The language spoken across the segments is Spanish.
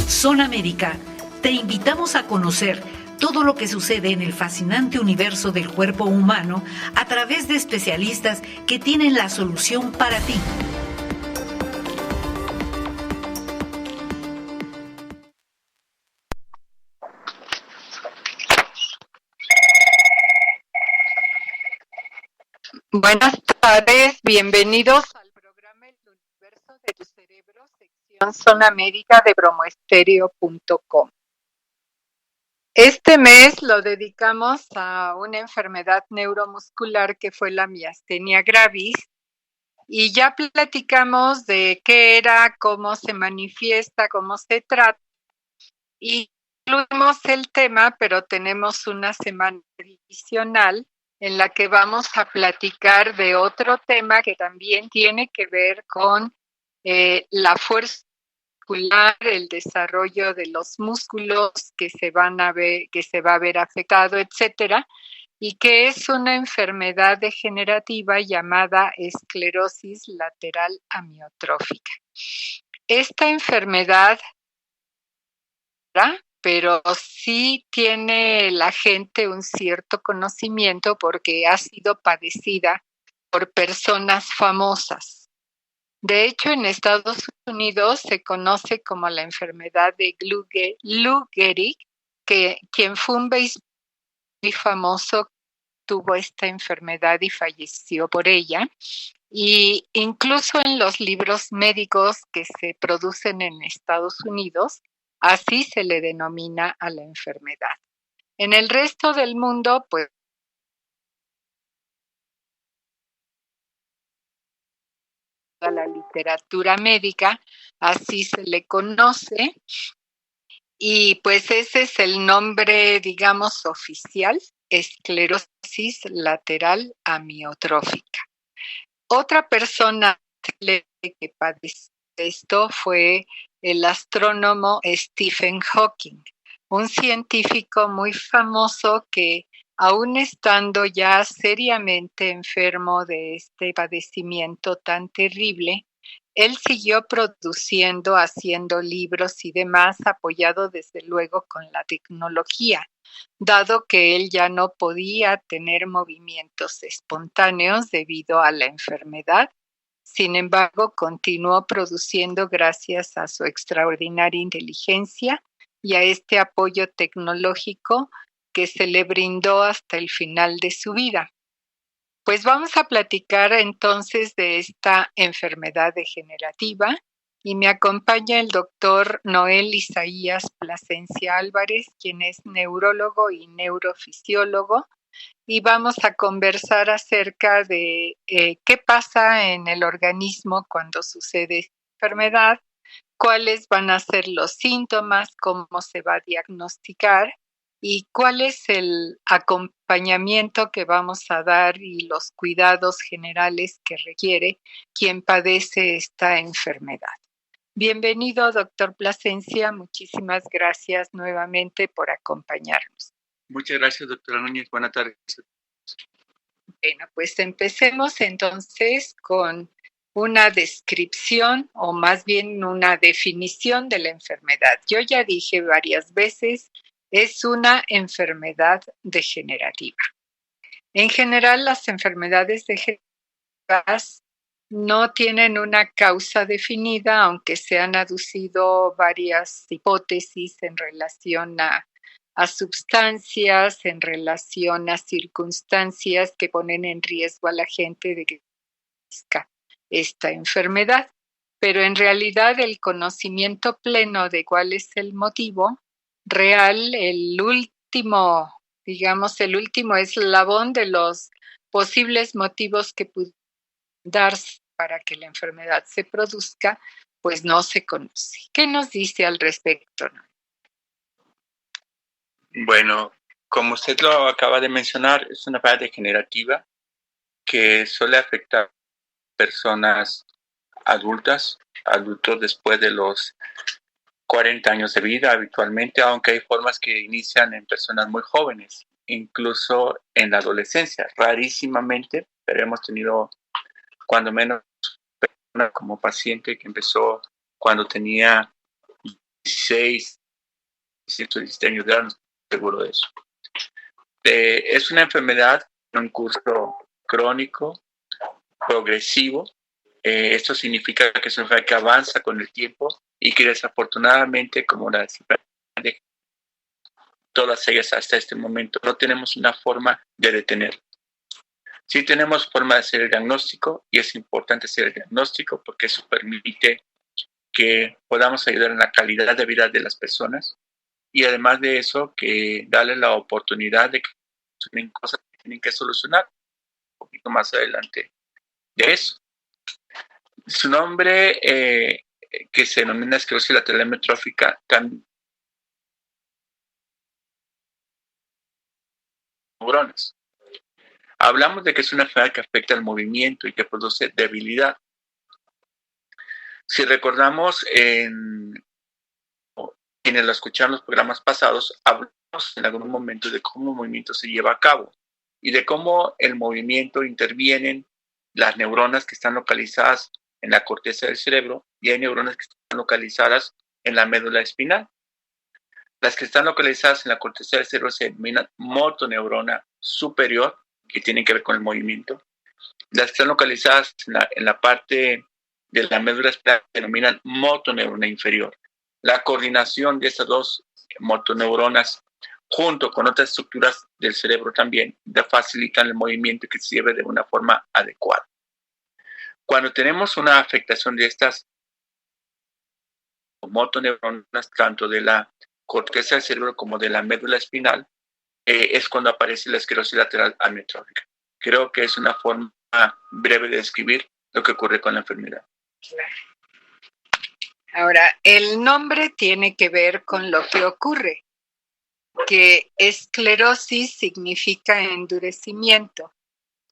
Zona Médica, te invitamos a conocer todo lo que sucede en el fascinante universo del cuerpo humano a través de especialistas que tienen la solución para ti. Buenas tardes, bienvenidos al programa El Universo de tu Cerebro, sección Zona Médica de bromoestereo.com. Este mes lo dedicamos a una enfermedad neuromuscular que fue la miastenia gravis y ya platicamos de qué era, cómo se manifiesta, cómo se trata y incluimos el tema, pero tenemos una semana adicional en la que vamos a platicar de otro tema que también tiene que ver con la fuerza muscular, el desarrollo de los músculos que se va a ver afectado, etcétera, y que es una enfermedad degenerativa llamada esclerosis lateral amiotrófica. Esta enfermedad, pero sí tiene la gente un cierto conocimiento porque ha sido padecida por personas famosas. De hecho, en Estados Unidos se conoce como la enfermedad de Lou Gehrig, quien fue un beisbolista muy famoso, tuvo esta enfermedad y falleció por ella. Y incluso en los libros médicos que se producen en Estados Unidos, así se le denomina a la enfermedad. En el resto del mundo, pues, a la literatura médica, así se le conoce, y pues ese es el nombre, digamos, oficial, esclerosis lateral amiotrófica. Otra persona que padeció esto fue el astrónomo Stephen Hawking, un científico muy famoso que, aún estando ya seriamente enfermo de este padecimiento tan terrible, él siguió produciendo, haciendo libros y demás, apoyado desde luego con la tecnología, dado que él ya no podía tener movimientos espontáneos debido a la enfermedad. Sin embargo, continuó produciendo gracias a su extraordinaria inteligencia y a este apoyo tecnológico que se le brindó hasta el final de su vida. Pues vamos a platicar entonces de esta enfermedad degenerativa y me acompaña el doctor Noel Isaías Plasencia Álvarez, quien es neurólogo y neurofisiólogo, y vamos a conversar acerca de qué pasa en el organismo cuando sucede esta enfermedad, cuáles van a ser los síntomas, cómo se va a diagnosticar y cuál es el acompañamiento que vamos a dar y los cuidados generales que requiere quien padece esta enfermedad. Bienvenido, doctor Plasencia. Muchísimas gracias nuevamente por acompañarnos. Muchas gracias, doctora Núñez. Buenas tardes. Bueno, pues empecemos entonces con una descripción o más bien una definición de la enfermedad. Yo ya dije varias veces, es una enfermedad degenerativa. En general, las enfermedades degenerativas no tienen una causa definida, aunque se han aducido varias hipótesis en relación a sustancias, en relación a circunstancias que ponen en riesgo a la gente de que padezca esta enfermedad. Pero en realidad el conocimiento pleno de cuál es el motivo real, el último eslabón de los posibles motivos que pudieran darse para que la enfermedad se produzca, pues no se conoce. ¿Qué nos dice al respecto? Bueno, como usted lo acaba de mencionar, es una enfermedad degenerativa que suele afectar a personas adultos después de los 40 años de vida habitualmente, aunque hay formas que inician en personas muy jóvenes, incluso en la adolescencia. Rarísimamente, pero hemos tenido cuando menos como paciente que empezó cuando tenía 16, 17 años de edad, no estoy seguro de eso. Es una enfermedad en un curso crónico, progresivo. Esto significa que es una enfermedad que avanza con el tiempo y que desafortunadamente, como las de todas ellas hasta este momento, no tenemos una forma de detenerlo. Sí tenemos forma de hacer el diagnóstico y es importante hacer el diagnóstico porque eso permite que podamos ayudar en la calidad de vida de las personas y además de eso que darle la oportunidad de que tienen cosas que tienen que solucionar un poquito más adelante de eso. Su nombre que se denomina esclerosis lateral amiotrófica también neuronas. Hablamos de que es una enfermedad que afecta el movimiento y que produce debilidad. Si recordamos quienes lo escucharon los programas pasados, hablamos en algún momento de cómo el movimiento se lleva a cabo y de cómo el movimiento intervienen las neuronas que están localizadas en la corteza del cerebro y hay neuronas que están localizadas en la médula espinal. Las que están localizadas en la corteza del cerebro se denominan motoneurona superior, que tienen que ver con el movimiento. Las que están localizadas en la parte de la médula espinal se denominan motoneurona inferior. La coordinación de estas dos motoneuronas junto con otras estructuras del cerebro también facilitan el movimiento que se lleve de una forma adecuada. Cuando tenemos una afectación de estas motoneuronas, tanto de la corteza del cerebro como de la médula espinal, es cuando aparece la esclerosis lateral amiotrófica. Creo que es una forma breve de describir lo que ocurre con la enfermedad. Claro. Ahora, el nombre tiene que ver con lo que ocurre, que esclerosis significa endurecimiento.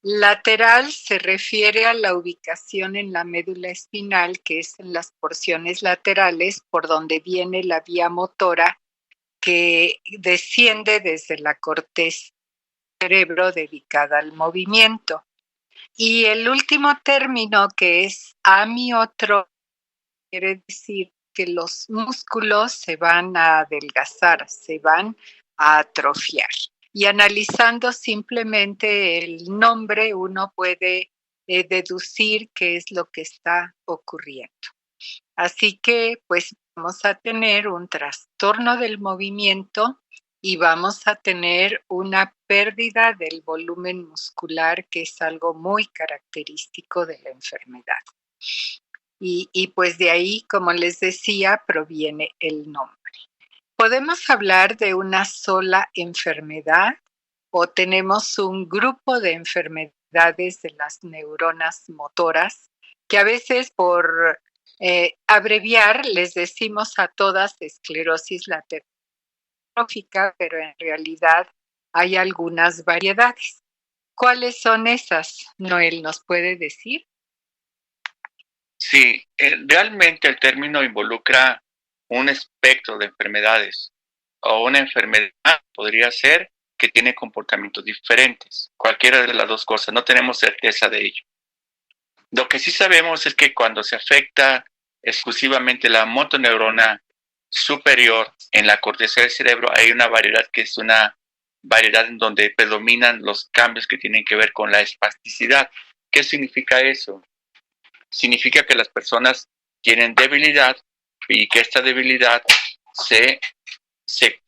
Lateral se refiere a la ubicación en la médula espinal, que es en las porciones laterales por donde viene la vía motora que desciende desde la corteza del cerebro dedicada al movimiento. Y el último término, que es amiotrófico, quiere decir que los músculos se van a adelgazar, se van a atrofiar. Y analizando simplemente el nombre, uno puede deducir qué es lo que está ocurriendo. Así que, pues, vamos a tener un trastorno del movimiento y vamos a tener una pérdida del volumen muscular, que es algo muy característico de la enfermedad. Y pues de ahí, como les decía, proviene el nombre. ¿Podemos hablar de una sola enfermedad o tenemos un grupo de enfermedades de las neuronas motoras que a veces por abreviar les decimos a todas esclerosis lateral amiotrófica, pero en realidad hay algunas variedades? ¿Cuáles son esas? Noel, ¿nos puede decir? Sí, realmente el término involucra un espectro de enfermedades o una enfermedad podría ser que tiene comportamientos diferentes, cualquiera de las dos cosas, no tenemos certeza de ello. Lo que sí sabemos es que cuando se afecta exclusivamente la motoneurona superior en la corteza del cerebro, hay una variedad que es una variedad en donde predominan los cambios que tienen que ver con la espasticidad. ¿Qué significa eso? Significa que las personas tienen debilidad y que esta debilidad se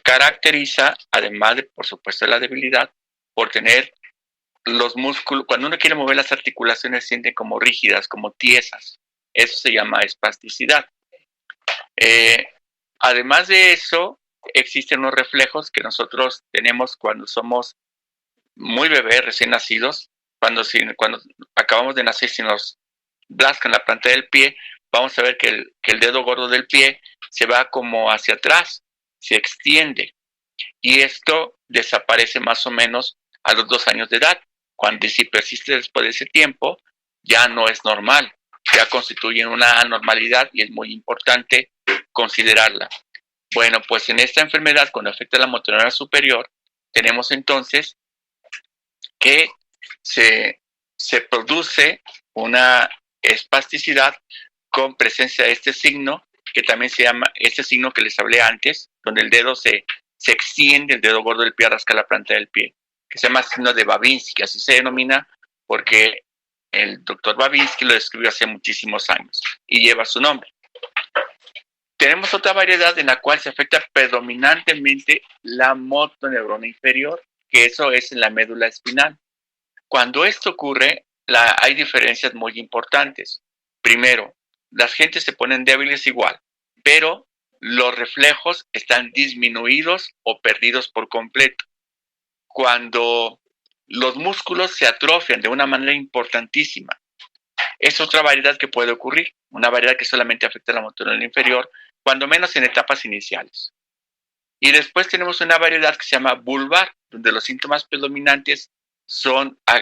caracteriza, además de, por supuesto, la debilidad, por tener los músculos, cuando uno quiere mover las articulaciones, se sienten como rígidas, como tiesas. Eso se llama espasticidad. Además de eso, existen unos reflejos que nosotros tenemos cuando somos muy bebés, recién nacidos. Cuando acabamos de nacer, si nos rascan la planta del pie, vamos a ver que el dedo gordo del pie se va como hacia atrás, se extiende. Y esto desaparece más o menos a los 2 años de edad. Cuando si persiste después de ese tiempo, ya no es normal, ya constituyen una anormalidad y es muy importante considerarla. Bueno, pues en esta enfermedad, cuando afecta a la motoneurona superior, tenemos entonces que se produce una espasticidad con presencia de este signo que también se llama ese signo que les hablé antes, donde el dedo se extiende, el dedo gordo del pie rasca la planta del pie, que se llama signo de Babinski, así se denomina porque el doctor Babinski lo describió hace muchísimos años y lleva su nombre. Tenemos otra variedad en la cual se afecta predominantemente la motoneurona inferior, que eso es en la médula espinal. Cuando esto ocurre, hay diferencias muy importantes. Primero, las gentes se ponen débiles igual, pero los reflejos están disminuidos o perdidos por completo. Cuando los músculos se atrofian de una manera importantísima, es otra variedad que puede ocurrir, una variedad que solamente afecta a la motoneurona inferior, cuando menos en etapas iniciales. Y después tenemos una variedad que se llama vulvar, donde los síntomas predominantes son a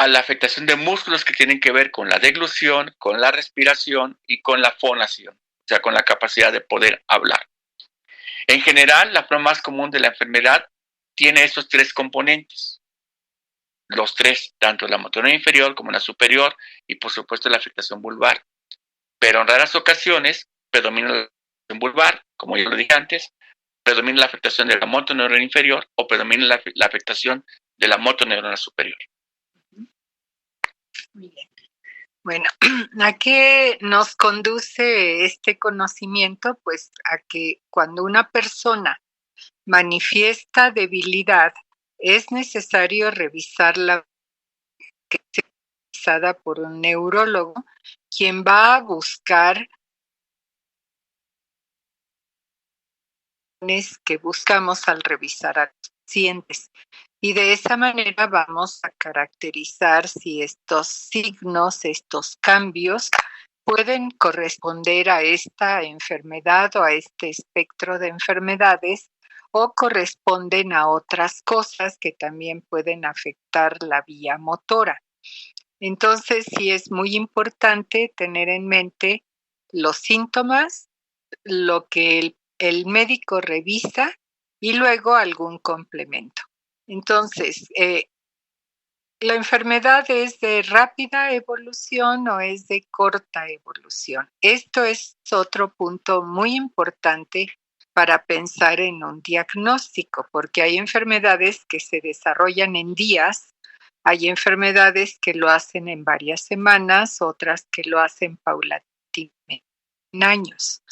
la afectación de músculos que tienen que ver con la deglución, con la respiración y con la fonación, o sea, con la capacidad de poder hablar. En general, la forma más común de la enfermedad tiene estos tres componentes. Los tres, tanto la motoneurona inferior como la superior y por supuesto la afectación vulvar. Pero en raras ocasiones predomina la afectación vulvar, como ya lo dije antes, predomina la afectación de la motoneurona inferior o predomina la afectación de la motoneurona superior. Muy bien. Bueno, ¿a qué nos conduce este conocimiento? Pues a que cuando una persona manifiesta debilidad, es necesario revisarla, que sea revisada por un neurólogo, quien va a buscar que buscamos al revisar a los pacientes. Y de esa manera vamos a caracterizar si estos signos, estos cambios, pueden corresponder a esta enfermedad o a este espectro de enfermedades o corresponden a otras cosas que también pueden afectar la vía motora. Entonces, sí es muy importante tener en mente los síntomas, lo que el médico revisa y luego algún complemento. Entonces, ¿la enfermedad es de rápida evolución o es de corta evolución? Esto es otro punto muy importante para pensar en un diagnóstico, porque hay enfermedades que se desarrollan en días, hay enfermedades que lo hacen en varias semanas, otras que lo hacen paulatinamente en años.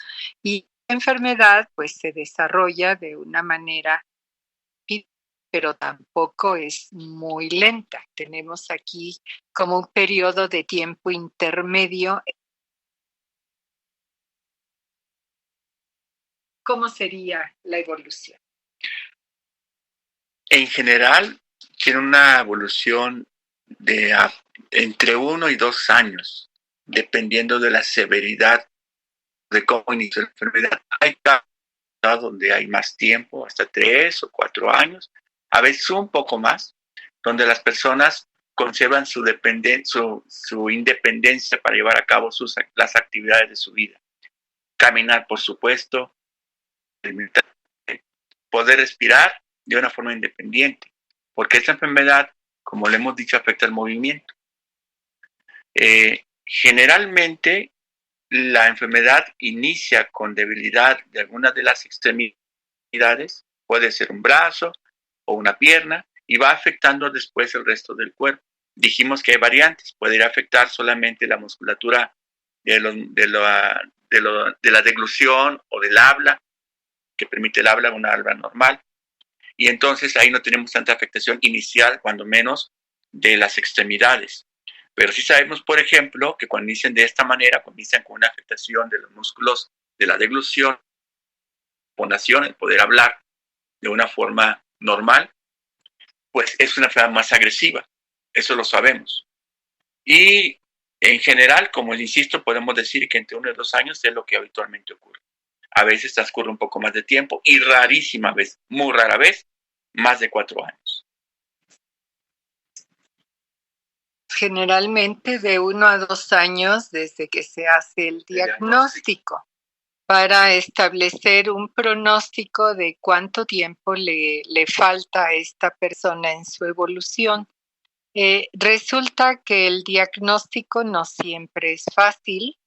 Y la enfermedad pues se desarrolla de una manera rápida, pero tampoco es muy lenta. Tenemos aquí como un periodo de tiempo intermedio. ¿Cómo sería la evolución? En general, tiene una evolución de entre 1 y 2 años, dependiendo de la severidad de cómo inició la enfermedad. Hay casos donde hay más tiempo, hasta 3 o 4 años, a veces un poco más, donde las personas conservan su independencia para llevar a cabo las actividades de su vida. Caminar, por supuesto, poder respirar de una forma independiente, porque esta enfermedad, como le hemos dicho, afecta el movimiento. Generalmente, la enfermedad inicia con debilidad de alguna de las extremidades, puede ser un brazo o una pierna, y va afectando después el resto del cuerpo. Dijimos que hay variantes, puede ir a afectar solamente la musculatura de la deglución o del habla, que permite el habla, una habla normal, y entonces ahí no tenemos tanta afectación inicial, cuando menos, de las extremidades. Pero sí sabemos, por ejemplo, que cuando inician de esta manera, cuando inician con una afectación de los músculos de la deglución, fonación, el poder hablar de una forma normal, pues es una enfermedad más agresiva. Eso lo sabemos. Y en general, como les insisto, podemos decir que entre 1 y 2 años es lo que habitualmente ocurre. A veces transcurre un poco más de tiempo y rarísima vez, muy rara vez, más de 4 años. Generalmente de 1 a 2 años desde que se hace el diagnóstico para establecer un pronóstico de cuánto tiempo le falta a esta persona en su evolución. Resulta que el diagnóstico no siempre es fácil.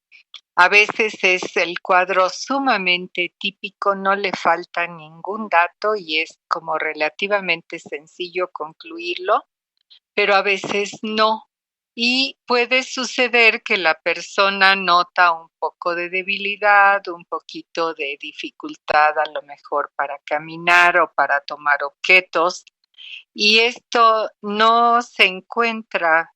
A veces es el cuadro sumamente típico, no le falta ningún dato y es como relativamente sencillo concluirlo, pero a veces no. Y puede suceder que la persona nota un poco de debilidad, un poquito de dificultad a lo mejor para caminar o para tomar objetos, y esto no se encuentra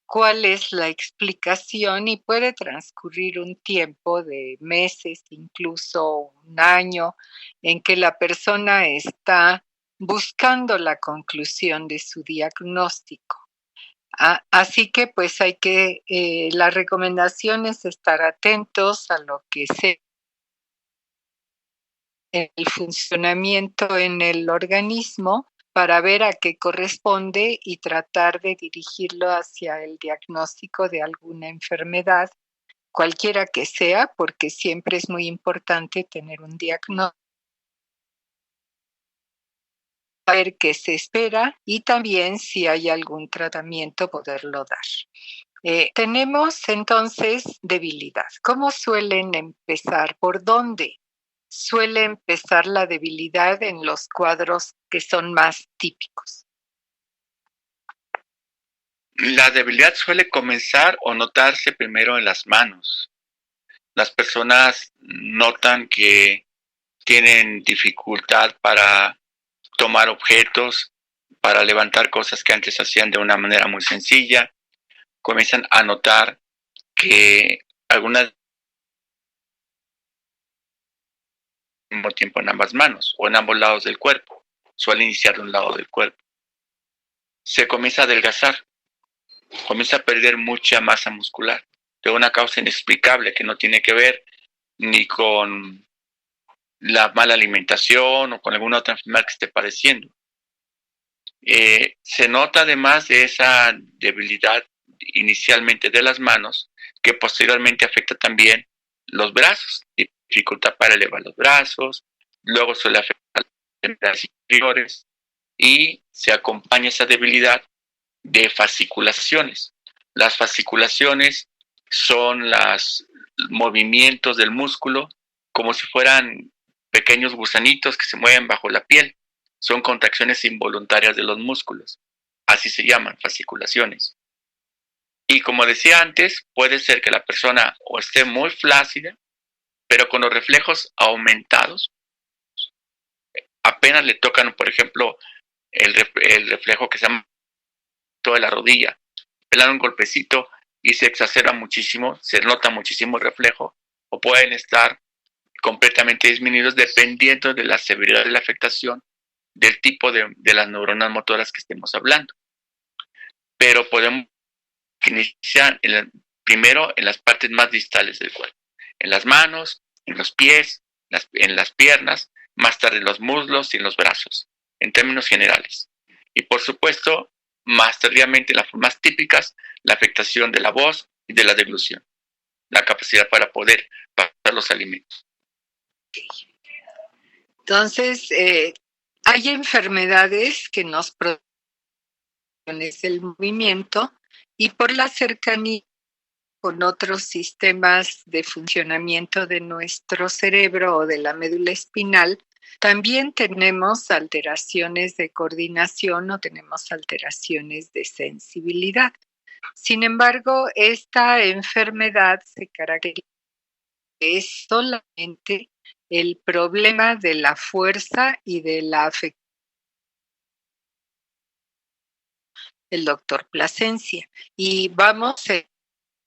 cuál es la explicación y puede transcurrir un tiempo de meses, incluso un año, en que la persona está buscando la conclusión de su diagnóstico. Así que pues hay que, la recomendación es estar atentos a lo que sea el funcionamiento en el organismo para ver a qué corresponde y tratar de dirigirlo hacia el diagnóstico de alguna enfermedad, cualquiera que sea, porque siempre es muy importante tener un diagnóstico, saber qué se espera y también si hay algún tratamiento poderlo dar. Tenemos entonces debilidad. ¿Cómo suelen empezar? ¿Por dónde suele empezar la debilidad en los cuadros que son más típicos? La debilidad suele comenzar o notarse primero en las manos. Las personas notan que tienen dificultad para tomar objetos, para levantar cosas que antes hacían de una manera muy sencilla. Comienzan a notar que algunas al mismo tiempo en ambas manos o en ambos lados del cuerpo. Suele iniciar de un lado del cuerpo. Se comienza a adelgazar, comienza a perder mucha masa muscular de una causa inexplicable que no tiene que ver ni con la mala alimentación o con alguna otra enfermedad que esté padeciendo. Se nota además de esa debilidad inicialmente de las manos, que posteriormente afecta también los brazos, dificultad para elevar los brazos, luego suele afectar las extremidades inferiores y se acompaña esa debilidad de fasciculaciones. Las fasciculaciones son los movimientos del músculo como si fueran pequeños gusanitos que se mueven bajo la piel. Son contracciones involuntarias de los músculos. Así se llaman, fasciculaciones. Y como decía antes, puede ser que la persona o esté muy flácida, pero con los reflejos aumentados. Apenas le tocan, por ejemplo, el reflejo que se llama de la rodilla. Le dan un golpecito y se exacerba muchísimo, se nota muchísimo el reflejo, o pueden estar completamente disminuidos dependiendo de la severidad de la afectación del tipo de las neuronas motoras que estemos hablando. Pero podemos iniciar primero en las partes más distales del cuerpo, en las manos, en los pies, en las piernas, más tarde en los muslos y en los brazos, en términos generales. Y por supuesto, más tardíamente, las formas típicas, la afectación de la voz y de la deglución, la capacidad para poder pasar los alimentos. Entonces, hay enfermedades que nos producen el movimiento y por la cercanía con otros sistemas de funcionamiento de nuestro cerebro o de la médula espinal, también tenemos alteraciones de coordinación o tenemos alteraciones de sensibilidad. Sin embargo, esta enfermedad se caracteriza es solamente el problema de la fuerza y de la afectación del doctor Plasencia. Y vamos a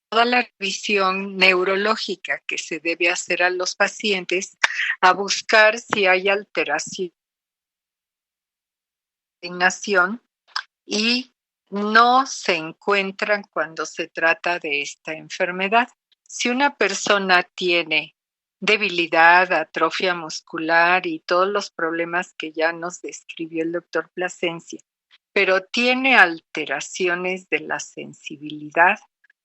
toda la revisión neurológica que se debe hacer a los pacientes a buscar si hay alteración de coordinación y no se encuentran cuando se trata de esta enfermedad. Si una persona tiene debilidad, atrofia muscular y todos los problemas que ya nos describió el doctor Plasencia, pero tiene alteraciones de la sensibilidad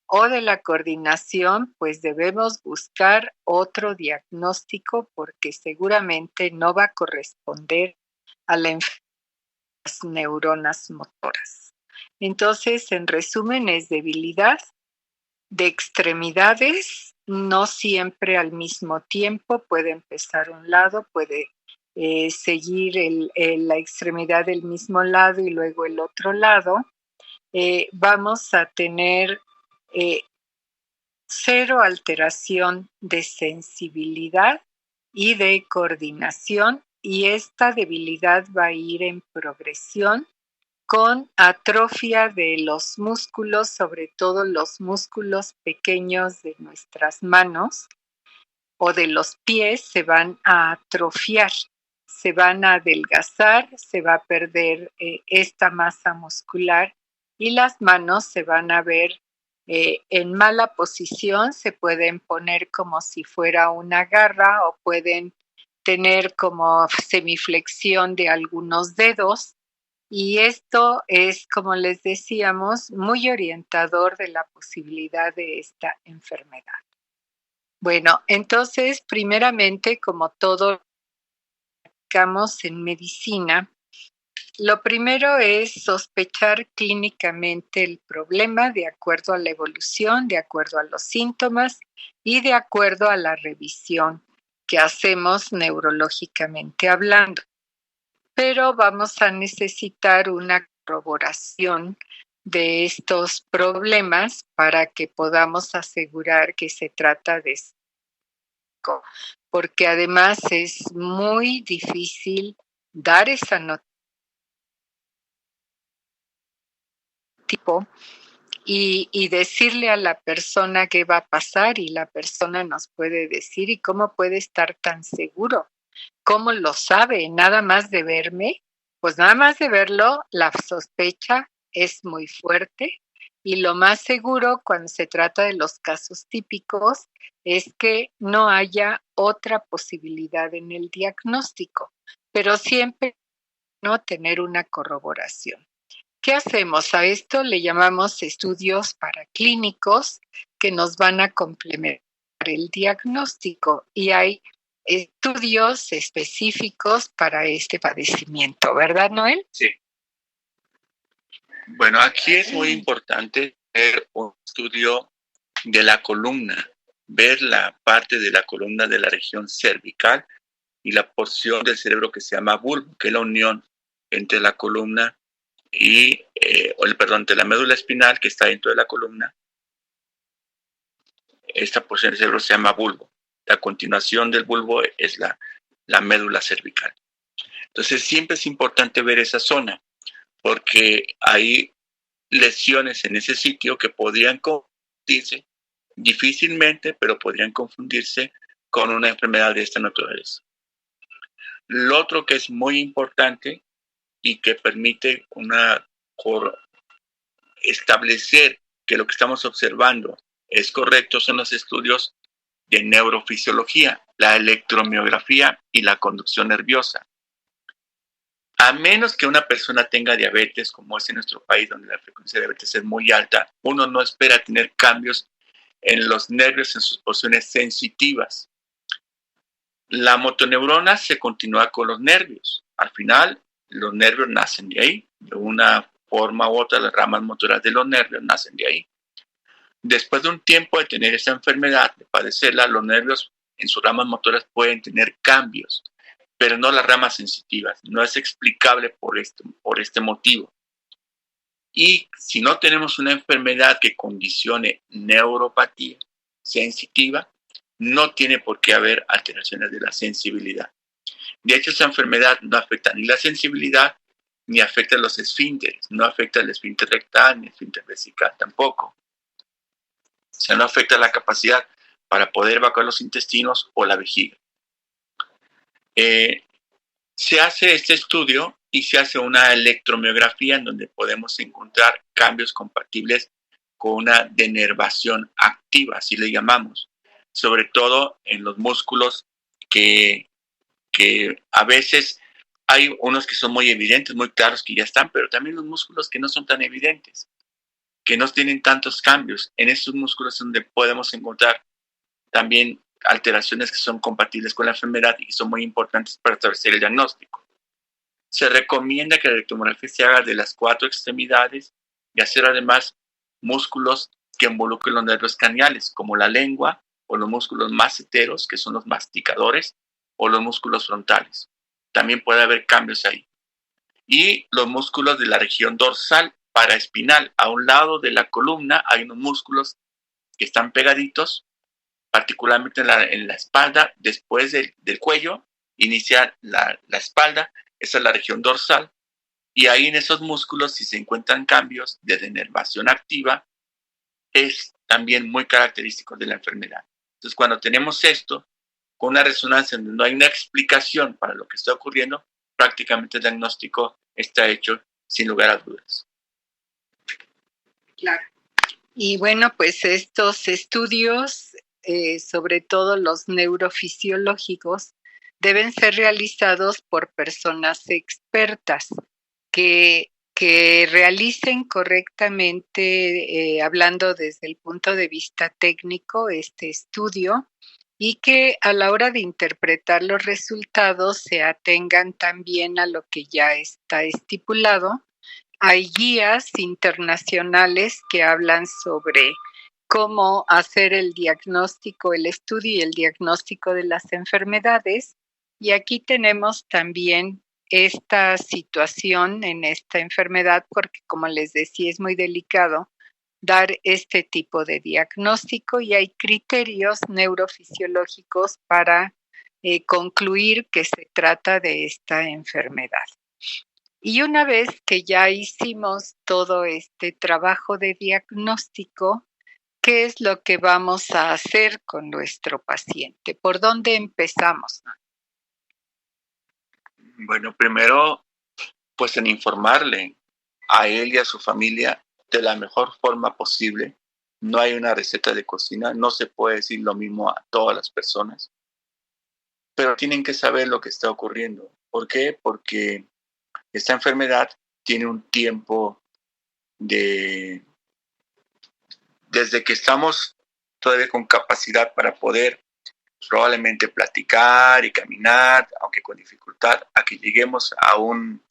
o de la coordinación, pues debemos buscar otro diagnóstico porque seguramente no va a corresponder a la enfermedad de las neuronas motoras. Entonces, en resumen, es debilidad de extremidades no siempre al mismo tiempo, puede empezar un lado, puede seguir la extremidad del mismo lado y luego el otro lado. Vamos a tener cero alteración de sensibilidad y de coordinación, y esta debilidad va a ir en progresión con atrofia de los músculos, sobre todo los músculos pequeños de nuestras manos o de los pies se van a atrofiar, se van a adelgazar, se va a perder esta masa muscular y las manos se van a ver en mala posición, se pueden poner como si fuera una garra o pueden tener como semiflexión de algunos dedos. Y esto es, como les decíamos, muy orientador de la posibilidad de esta enfermedad. Bueno, entonces, primeramente, como todo practicamos en medicina, lo primero es sospechar clínicamente el problema de acuerdo a la evolución, de acuerdo a los síntomas y de acuerdo a la revisión que hacemos neurológicamente hablando. Pero vamos a necesitar una corroboración de estos problemas para que podamos asegurar que se trata de esto, porque además es muy difícil dar esa noticia y decirle a la persona qué va a pasar, y la persona nos puede decir, ¿y cómo puede estar tan seguro? ¿Cómo lo sabe? Nada más de verme. Pues nada más de verlo, la sospecha es muy fuerte, y lo más seguro cuando se trata de los casos típicos es que no haya otra posibilidad en el diagnóstico, pero siempre no tener una corroboración. ¿Qué hacemos? A esto le llamamos estudios paraclínicos que nos van a complementar el diagnóstico, y hay estudios específicos para este padecimiento, ¿verdad, Noel? Sí. Bueno, aquí es muy importante ver un estudio de la columna, ver la parte de la columna de la región cervical y la porción del cerebro que se llama bulbo, que es la unión entre la columna y, entre la médula espinal que está dentro de la columna. Esta porción del cerebro se llama bulbo. La continuación del bulbo es la médula cervical. Entonces siempre es importante ver esa zona, porque hay lesiones en ese sitio que podrían confundirse difícilmente, pero podrían confundirse con una enfermedad de esta naturaleza. Lo otro que es muy importante y que permite establecer que lo que estamos observando es correcto son los estudios de neurofisiología, la electromiografía y la conducción nerviosa. A menos que una persona tenga diabetes, como es en nuestro país, donde la frecuencia de diabetes es muy alta, uno no espera tener cambios en los nervios en sus porciones sensitivas. La motoneurona se continúa con los nervios. Al final, los nervios nacen de ahí. De una forma u otra, las ramas motoras de los nervios nacen de ahí. Después de un tiempo de tener esa enfermedad, de padecerla, los nervios en sus ramas motoras pueden tener cambios, pero no las ramas sensitivas. No es explicable por este motivo. Y si no tenemos una enfermedad que condicione neuropatía sensitiva, no tiene por qué haber alteraciones de la sensibilidad. De hecho, esa enfermedad no afecta ni la sensibilidad, ni afecta los esfínteres. No afecta el esfínter rectal, ni el esfínter vesical tampoco. O sea, no afecta la capacidad para poder evacuar los intestinos o la vejiga. Se hace este estudio y se hace una electromiografía en donde podemos encontrar cambios compatibles con una denervación activa, así le llamamos, sobre todo en los músculos que a veces hay unos que son muy evidentes, muy claros que ya están, pero también los músculos que no son tan evidentes, que no tienen tantos cambios. En estos músculos es donde podemos encontrar también alteraciones que son compatibles con la enfermedad y que son muy importantes para establecer el diagnóstico. Se recomienda que la electromiografía se haga de las 4 extremidades y hacer además músculos que involucren los nervios craneales, como la lengua, o los músculos masseteros, que son los masticadores, o los músculos frontales. También puede haber cambios ahí. Y los músculos de la región dorsal paraespinal. A un lado de la columna hay unos músculos que están pegaditos, particularmente en la espalda, después del cuello, inicia la espalda, esa es la región dorsal, y ahí en esos músculos, si se encuentran cambios de denervación activa, es también muy característico de la enfermedad. Entonces, cuando tenemos esto, con una resonancia donde no hay una explicación para lo que está ocurriendo, prácticamente el diagnóstico está hecho sin lugar a dudas. Claro. Y bueno, pues estos estudios, sobre todo los neurofisiológicos, deben ser realizados por personas expertas que realicen correctamente, hablando desde el punto de vista técnico, este estudio, y que a la hora de interpretar los resultados se atengan también a lo que ya está estipulado. Hay guías internacionales que hablan sobre cómo hacer el diagnóstico, el estudio y el diagnóstico de las enfermedades. Y aquí tenemos también esta situación en esta enfermedad, porque como les decía, es muy delicado dar este tipo de diagnóstico y hay criterios neurofisiológicos para concluir que se trata de esta enfermedad. Y una vez que ya hicimos todo este trabajo de diagnóstico, ¿qué es lo que vamos a hacer con nuestro paciente? ¿Por dónde empezamos? Bueno, primero, pues en informarle a él y a su familia de la mejor forma posible. No hay una receta de cocina, no se puede decir lo mismo a todas las personas, pero tienen que saber lo que está ocurriendo. ¿Por qué? Porque esta enfermedad tiene un tiempo desde que estamos todavía con capacidad para poder probablemente platicar y caminar, aunque con dificultad, a que lleguemos a un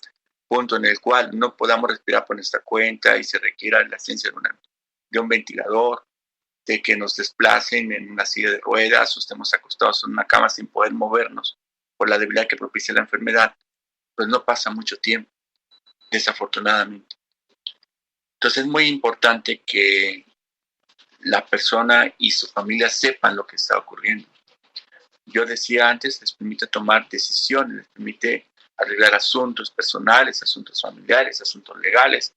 punto en el cual no podamos respirar por nuestra cuenta y se requiera la asistencia de un ventilador, de que nos desplacen en una silla de ruedas o estemos acostados en una cama sin poder movernos por la debilidad que propicia la enfermedad, pues no pasa mucho tiempo, desafortunadamente. Entonces es muy importante que la persona y su familia sepan lo que está ocurriendo. Yo decía antes, les permite tomar decisiones, les permite arreglar asuntos personales, asuntos familiares, asuntos legales,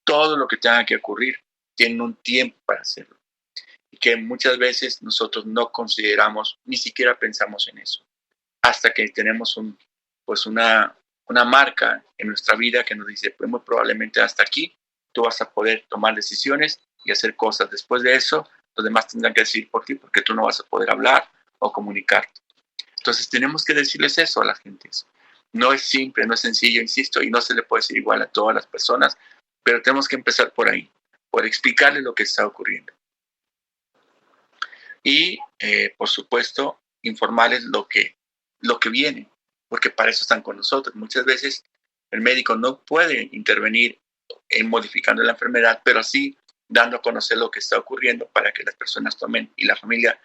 todo lo que tenga que ocurrir, tienen un tiempo para hacerlo. Y que muchas veces nosotros no consideramos, ni siquiera pensamos en eso, hasta que tenemos una marca en nuestra vida que nos dice, pues muy probablemente hasta aquí tú vas a poder tomar decisiones y hacer cosas. Después de eso, los demás tendrán que decir por ti, porque tú no vas a poder hablar o comunicarte. Entonces tenemos que decirles eso a las gentes. No es simple, no es sencillo, insisto, y no se le puede decir igual a todas las personas, pero tenemos que empezar por ahí, por explicarles lo que está ocurriendo. Y, por supuesto, informarles lo que viene, porque para eso están con nosotros. Muchas veces el médico no puede intervenir en modificando la enfermedad, pero sí dando a conocer lo que está ocurriendo para que las personas tomen y la familia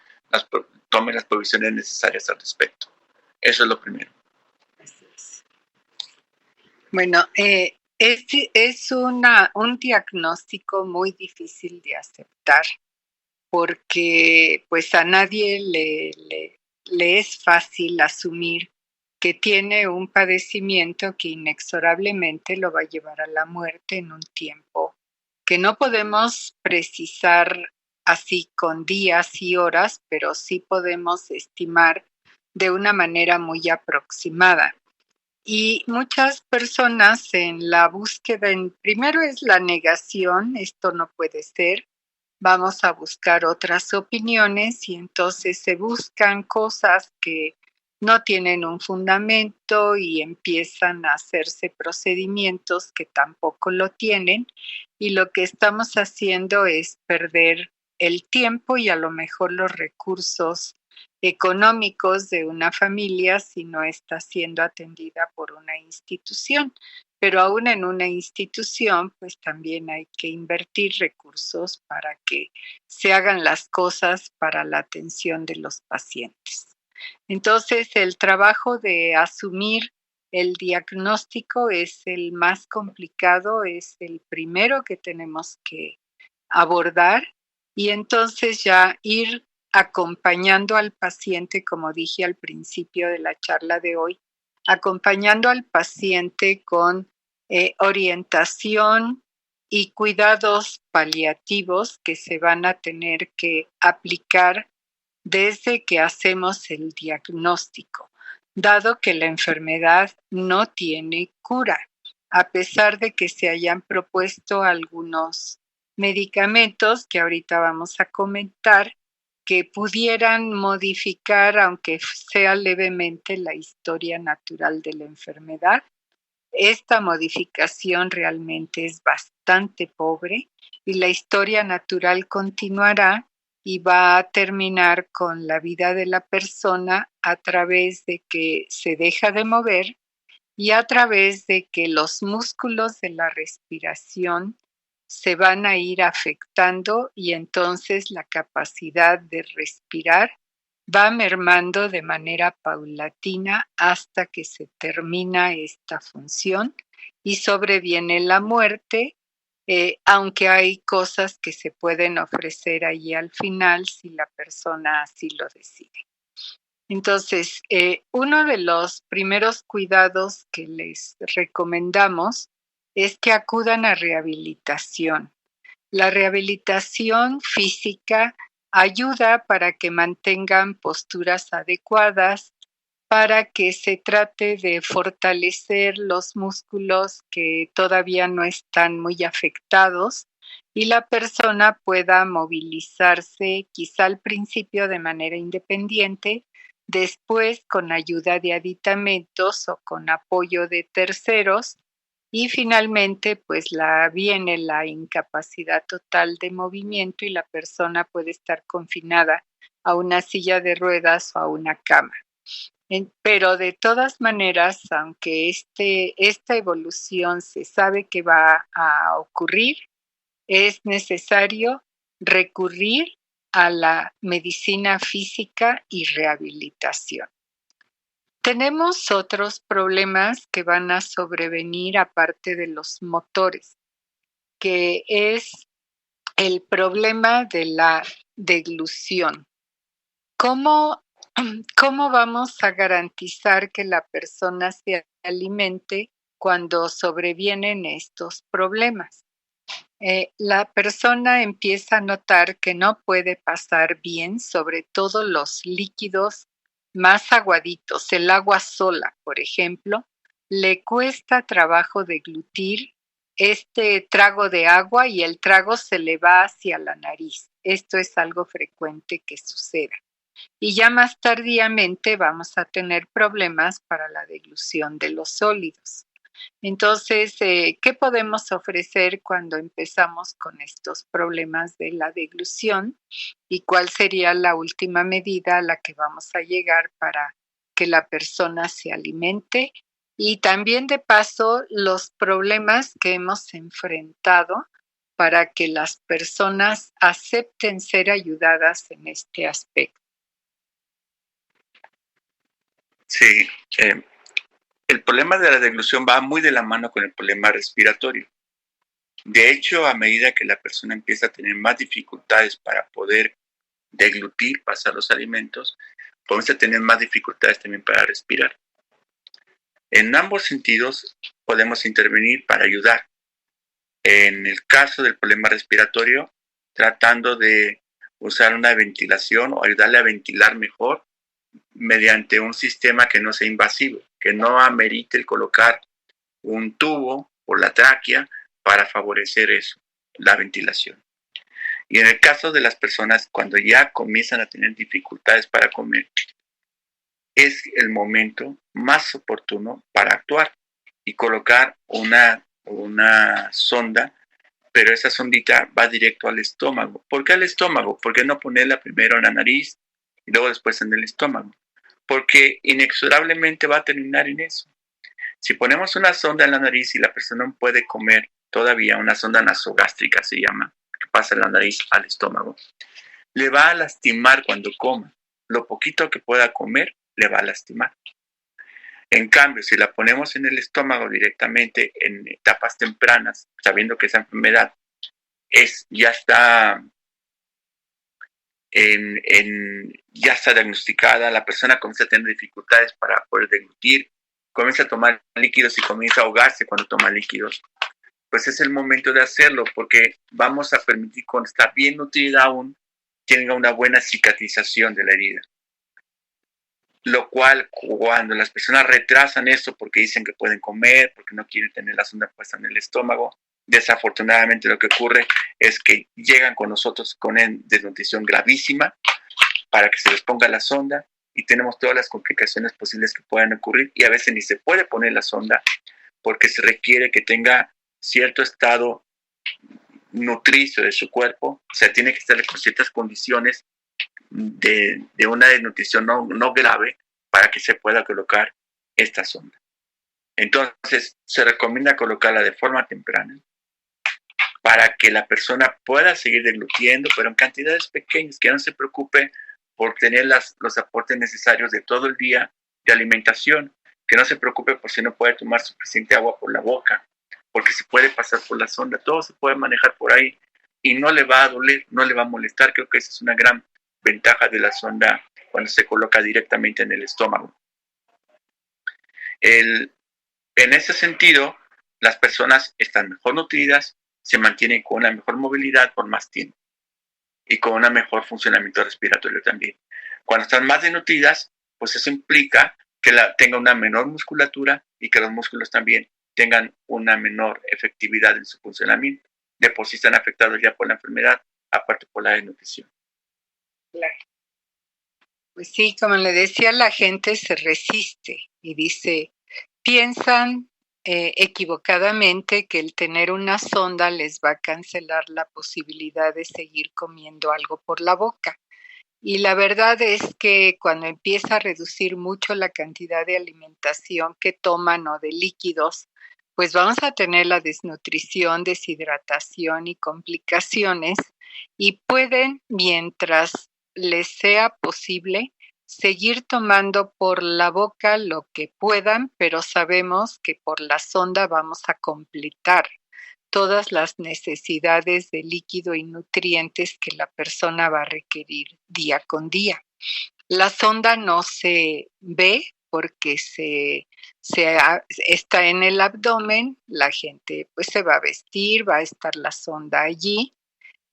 tomen las provisiones necesarias al respecto. Eso es lo primero. Bueno, es un diagnóstico muy difícil de aceptar porque pues a nadie le es fácil asumir que tiene un padecimiento que inexorablemente lo va a llevar a la muerte en un tiempo que no podemos precisar así con días y horas, pero sí podemos estimar de una manera muy aproximada. Y muchas personas en la búsqueda, primero es la negación, esto no puede ser, vamos a buscar otras opiniones y entonces se buscan cosas que no tienen un fundamento y empiezan a hacerse procedimientos que tampoco lo tienen y lo que estamos haciendo es perder el tiempo y a lo mejor los recursos económicos de una familia si no está siendo atendida por una institución. Pero aún en una institución, pues también hay que invertir recursos para que se hagan las cosas para la atención de los pacientes. Entonces, el trabajo de asumir el diagnóstico es el más complicado, es el primero que tenemos que abordar y entonces ya ir acompañando al paciente, como dije al principio de la charla de hoy, acompañando al paciente con orientación y cuidados paliativos que se van a tener que aplicar desde que hacemos el diagnóstico, dado que la enfermedad no tiene cura, a pesar de que se hayan propuesto algunos medicamentos que ahorita vamos a comentar que pudieran modificar, aunque sea levemente, la historia natural de la enfermedad. Esta modificación realmente es bastante pobre y la historia natural continuará y va a terminar con la vida de la persona a través de que se deja de mover y a través de que los músculos de la respiración se van a ir afectando y entonces la capacidad de respirar va mermando de manera paulatina hasta que se termina esta función y sobreviene la muerte, aunque hay cosas que se pueden ofrecer ahí al final si la persona así lo decide. Entonces, uno de los primeros cuidados que les recomendamos es que acudan a rehabilitación. La rehabilitación física ayuda para que mantengan posturas adecuadas, para que se trate de fortalecer los músculos que todavía no están muy afectados y la persona pueda movilizarse quizá al principio de manera independiente, después con ayuda de aditamentos o con apoyo de terceros y finalmente pues viene la incapacidad total de movimiento y la persona puede estar confinada a una silla de ruedas o a una cama. Pero de todas maneras, aunque esta evolución se sabe que va a ocurrir, es necesario recurrir a la medicina física y rehabilitación. Tenemos otros problemas que van a sobrevenir aparte de los motores, que es el problema de la deglución. ¿Cómo vamos a garantizar que la persona se alimente cuando sobrevienen estos problemas? La persona empieza a notar que no puede pasar bien, sobre todo los líquidos más aguaditos, el agua sola, por ejemplo, le cuesta trabajo deglutir este trago de agua y el trago se le va hacia la nariz. Esto es algo frecuente que suceda. Y ya más tardíamente vamos a tener problemas para la deglución de los sólidos. Entonces, ¿qué podemos ofrecer cuando empezamos con estos problemas de la deglución? ¿Y cuál sería la última medida a la que vamos a llegar para que la persona se alimente? Y también de paso, los problemas que hemos enfrentado para que las personas acepten ser ayudadas en este aspecto. Sí, el problema de la deglución va muy de la mano con el problema respiratorio. De hecho, a medida que la persona empieza a tener más dificultades para poder deglutir, pasar los alimentos, comienza a tener más dificultades también para respirar. En ambos sentidos podemos intervenir para ayudar. En el caso del problema respiratorio, tratando de usar una ventilación o ayudarle a ventilar mejor mediante un sistema que no sea invasivo, que no amerite el colocar un tubo por la tráquea para favorecer eso, la ventilación. Y en el caso de las personas cuando ya comienzan a tener dificultades para comer, es el momento más oportuno para actuar y colocar una sonda, pero esa sondita va directo al estómago. ¿Por qué al estómago? ¿Por qué no ponerla primero en la nariz y y luego después en el estómago, porque inexorablemente va a terminar en eso. Si ponemos una sonda en la nariz y la persona no puede comer todavía, una sonda nasogástrica se llama, que pasa de la nariz al estómago, le va a lastimar cuando coma. Lo poquito que pueda comer le va a lastimar. En cambio, si la ponemos en el estómago directamente en etapas tempranas, sabiendo que esa enfermedad ya está ya está diagnosticada, la persona comienza a tener dificultades para poder deglutir, comienza a tomar líquidos y comienza a ahogarse cuando toma líquidos, pues es el momento de hacerlo, porque vamos a permitir, cuando está bien nutrida aún, tenga una buena cicatrización de la herida. Lo cual, cuando las personas retrasan esto porque dicen que pueden comer, porque no quieren tener la sonda puesta en el estómago, desafortunadamente lo que ocurre es que llegan con nosotros con desnutrición gravísima para que se les ponga la sonda, y tenemos todas las complicaciones posibles que puedan ocurrir, y a veces ni se puede poner la sonda porque se requiere que tenga cierto estado nutricio de su cuerpo, o sea, tiene que estar con ciertas condiciones de una desnutrición no grave para que se pueda colocar esta sonda. Entonces, se recomienda colocarla de forma temprana para que la persona pueda seguir deglutiendo, pero en cantidades pequeñas, que no se preocupe por tener los aportes necesarios de todo el día de alimentación, que no se preocupe por si no puede tomar suficiente agua por la boca, porque se puede pasar por la sonda, todo se puede manejar por ahí y no le va a doler, no le va a molestar. Creo que esa es una gran ventaja de la sonda cuando se coloca directamente en el estómago. En ese sentido, las personas están mejor nutridas, se mantienen con una mejor movilidad por más tiempo y con un mejor funcionamiento respiratorio también. Cuando están más desnutridas, pues eso implica que tenga una menor musculatura y que los músculos también tengan una menor efectividad en su funcionamiento. De por sí están afectados ya por la enfermedad, aparte por la desnutrición. Claro. Pues sí, como le decía, la gente se resiste y dice, piensan equivocadamente que el tener una sonda les va a cancelar la posibilidad de seguir comiendo algo por la boca. Y la verdad es que cuando empieza a reducir mucho la cantidad de alimentación que toman o de líquidos, pues vamos a tener la desnutrición, deshidratación y complicaciones, y pueden, mientras les sea posible, seguir tomando por la boca lo que puedan, pero sabemos que por la sonda vamos a completar todas las necesidades de líquido y nutrientes que la persona va a requerir día con día. La sonda no se ve porque está en el abdomen, la gente pues se va a vestir, va a estar la sonda allí.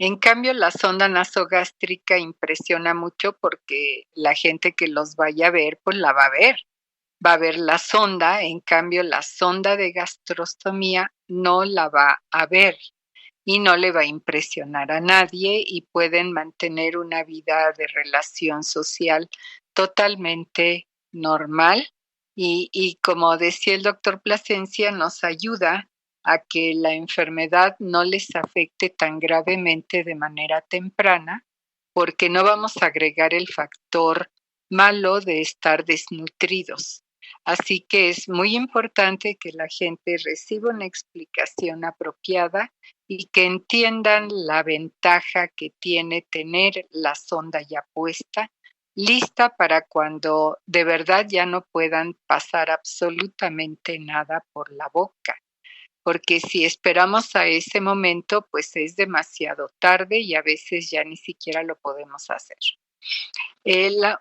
En cambio, la sonda nasogástrica impresiona mucho porque la gente que los vaya a ver, pues la va a ver. Va a ver la sonda, en cambio la sonda de gastrostomía no la va a ver y no le va a impresionar a nadie, y pueden mantener una vida de relación social totalmente normal. Y como decía el doctor Plasencia, nos ayuda a que la enfermedad no les afecte tan gravemente de manera temprana, porque no vamos a agregar el factor malo de estar desnutridos. Así que es muy importante que la gente reciba una explicación apropiada y que entiendan la ventaja que tiene tener la sonda ya puesta, lista para cuando de verdad ya no puedan pasar absolutamente nada por la boca. Porque si esperamos a ese momento, pues es demasiado tarde y a veces ya ni siquiera lo podemos hacer.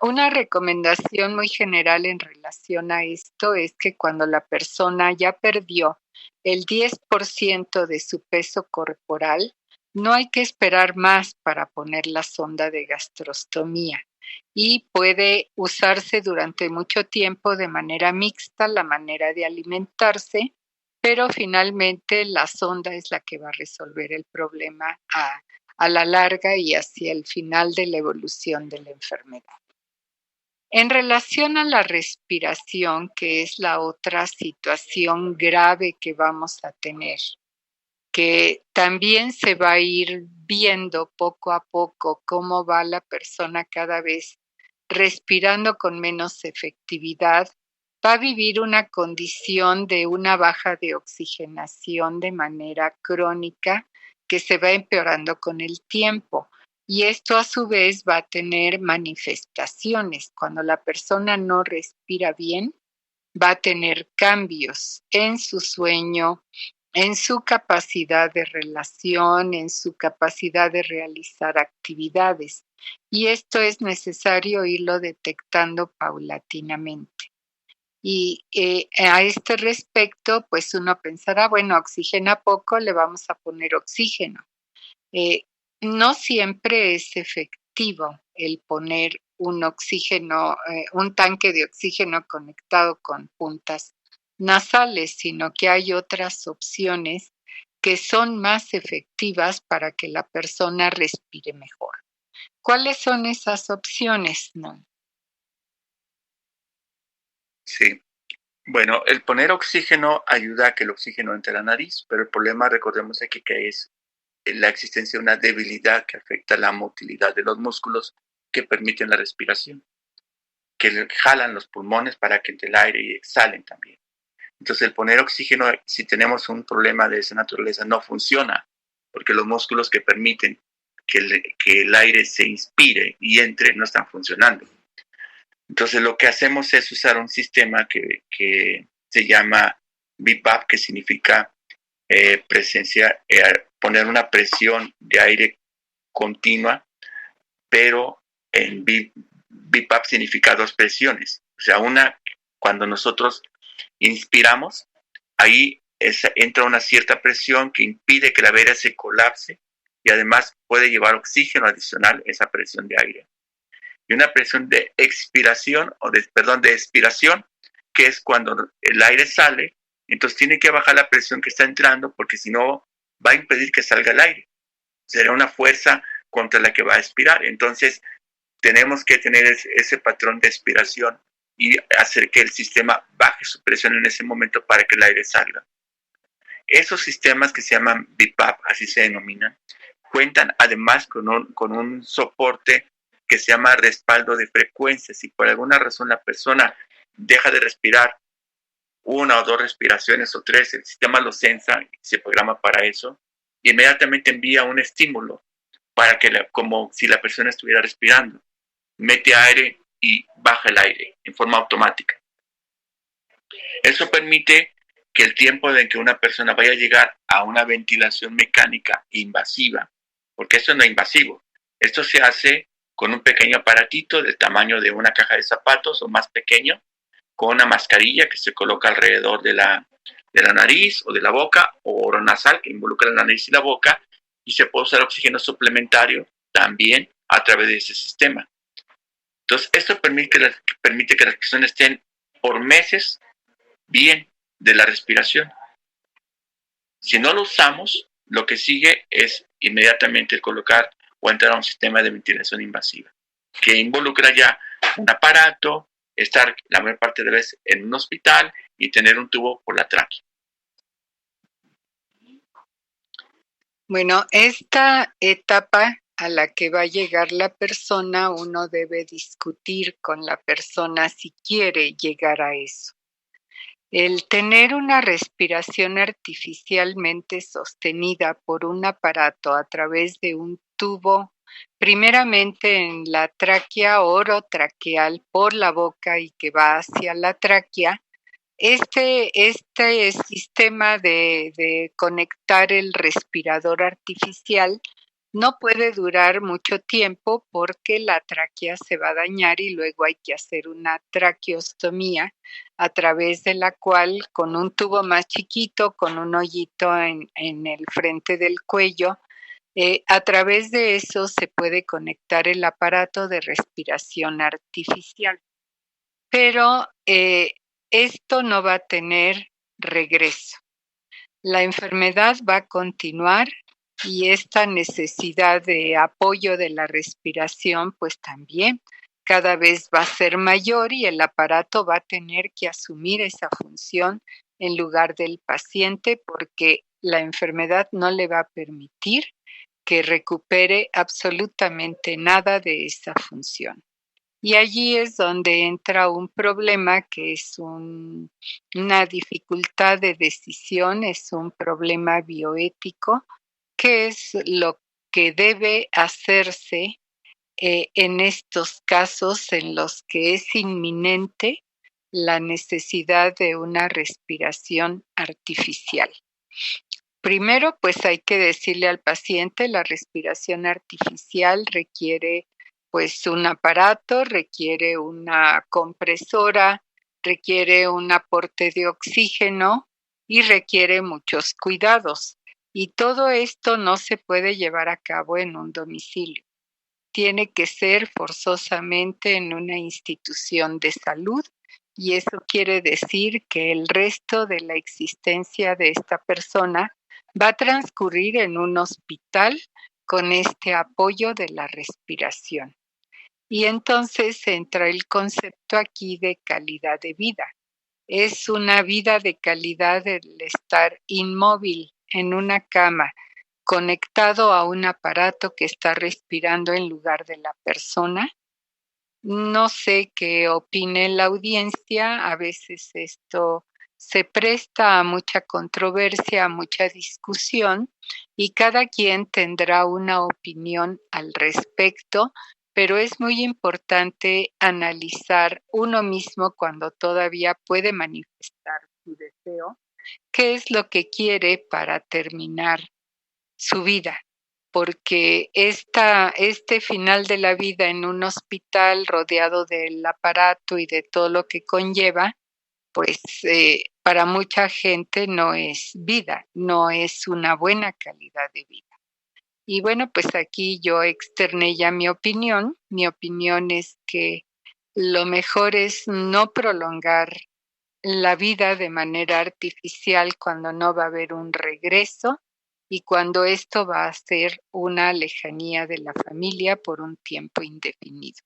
Una recomendación muy general en relación a esto es que cuando la persona ya perdió el 10% de su peso corporal, no hay que esperar más para poner la sonda de gastrostomía, y puede usarse durante mucho tiempo de manera mixta la manera de alimentarse, pero finalmente la sonda es la que va a resolver el problema a la larga y hacia el final de la evolución de la enfermedad. En relación a la respiración, que es la otra situación grave que vamos a tener, que también se va a ir viendo poco a poco cómo va la persona cada vez respirando con menos efectividad, va a vivir una condición de una baja de oxigenación de manera crónica que se va empeorando con el tiempo. Y esto a su vez va a tener manifestaciones. Cuando la persona no respira bien, va a tener cambios en su sueño, en su capacidad de relación, en su capacidad de realizar actividades. Y esto es necesario irlo detectando paulatinamente. Y a este respecto, pues uno pensará, bueno, oxigena poco, le vamos a poner oxígeno. No siempre es efectivo el poner un oxígeno, un tanque de oxígeno conectado con puntas nasales, sino que hay otras opciones que son más efectivas para que la persona respire mejor. ¿Cuáles son esas opciones, no? Sí. Bueno, el poner oxígeno ayuda a que el oxígeno entre a la nariz, pero el problema, recordemos aquí, que es la existencia de una debilidad que afecta la motilidad de los músculos que permiten la respiración, que jalan los pulmones para que entre el aire y exhalen también. Entonces, el poner oxígeno, si tenemos un problema de esa naturaleza, no funciona, porque los músculos que permiten que el aire se inspire y entre no están funcionando. Entonces, lo que hacemos es usar un sistema que se llama BiPAP, que significa poner una presión de aire continua, pero en BiPAP significa dos presiones. O sea, una, cuando nosotros inspiramos, ahí entra una cierta presión que impide que la vena se colapse y además puede llevar oxígeno adicional, esa presión de aire. Y una presión de expiración, de expiración, que es cuando el aire sale, entonces tiene que bajar la presión que está entrando, porque si no va a impedir que salga el aire. Será una fuerza contra la que va a expirar. Entonces tenemos que tener ese patrón de expiración y hacer que el sistema baje su presión en ese momento para que el aire salga. Esos sistemas que se llaman BiPAP, así se denominan, cuentan además con un soporte que se llama respaldo de frecuencia. Si por alguna razón la persona deja de respirar una o dos respiraciones o tres, el sistema lo sensa, se programa para eso, y inmediatamente envía un estímulo para que, como si la persona estuviera respirando, mete aire y baja el aire en forma automática. Eso permite que el tiempo en que una persona vaya a llegar a una ventilación mecánica invasiva, porque eso no es invasivo, esto se hace con un pequeño aparatito del tamaño de una caja de zapatos o más pequeño, con una mascarilla que se coloca alrededor de la nariz o de la boca, o oronasal que involucra la nariz y la boca, y se puede usar oxígeno suplementario también a través de ese sistema. Entonces, esto permite que las personas estén por meses bien de la respiración. Si no lo usamos, lo que sigue es inmediatamente colocar o entrar a un sistema de ventilación invasiva, que involucra ya un aparato, estar la mayor parte de la vez en un hospital y tener un tubo por la tráquea. Bueno, esta etapa a la que va a llegar la persona, uno debe discutir con la persona si quiere llegar a eso. El tener una respiración artificialmente sostenida por un aparato a través de un tubo, primeramente en la tráquea orotraqueal por la boca y que va hacia la tráquea, este sistema de conectar el respirador artificial no puede durar mucho tiempo porque la tráquea se va a dañar y luego hay que hacer una traqueostomía a través de la cual, con un tubo más chiquito, con un hoyito en el frente del cuello, a través de eso se puede conectar el aparato de respiración artificial. Pero esto no va a tener regreso. La enfermedad va a continuar y esta necesidad de apoyo de la respiración, pues también cada vez va a ser mayor y el aparato va a tener que asumir esa función en lugar del paciente porque la enfermedad no le va a permitir que recupere absolutamente nada de esa función. Y allí es donde entra un problema que es una dificultad de decisión, es un problema bioético, que es lo que debe hacerse en estos casos en los que es inminente la necesidad de una respiración artificial. Primero, pues hay que decirle al paciente, la respiración artificial requiere pues un aparato, requiere una compresora, requiere un aporte de oxígeno y requiere muchos cuidados. Y todo esto no se puede llevar a cabo en un domicilio. Tiene que ser forzosamente en una institución de salud y eso quiere decir que el resto de la existencia de esta persona va a transcurrir en un hospital con este apoyo de la respiración. Y entonces entra el concepto aquí de calidad de vida. Es una vida de calidad el estar inmóvil en una cama, conectado a un aparato que está respirando en lugar de la persona. No sé qué opine la audiencia, a veces esto se presta a mucha controversia, a mucha discusión y cada quien tendrá una opinión al respecto, pero es muy importante analizar uno mismo cuando todavía puede manifestar su deseo, qué es lo que quiere para terminar su vida, porque este final de la vida en un hospital rodeado del aparato y de todo lo que conlleva, pues para mucha gente no es vida, no es una buena calidad de vida. Y bueno, pues aquí yo externé ya mi opinión. Mi opinión es que lo mejor es no prolongar la vida de manera artificial cuando no va a haber un regreso y cuando esto va a ser una lejanía de la familia por un tiempo indefinido.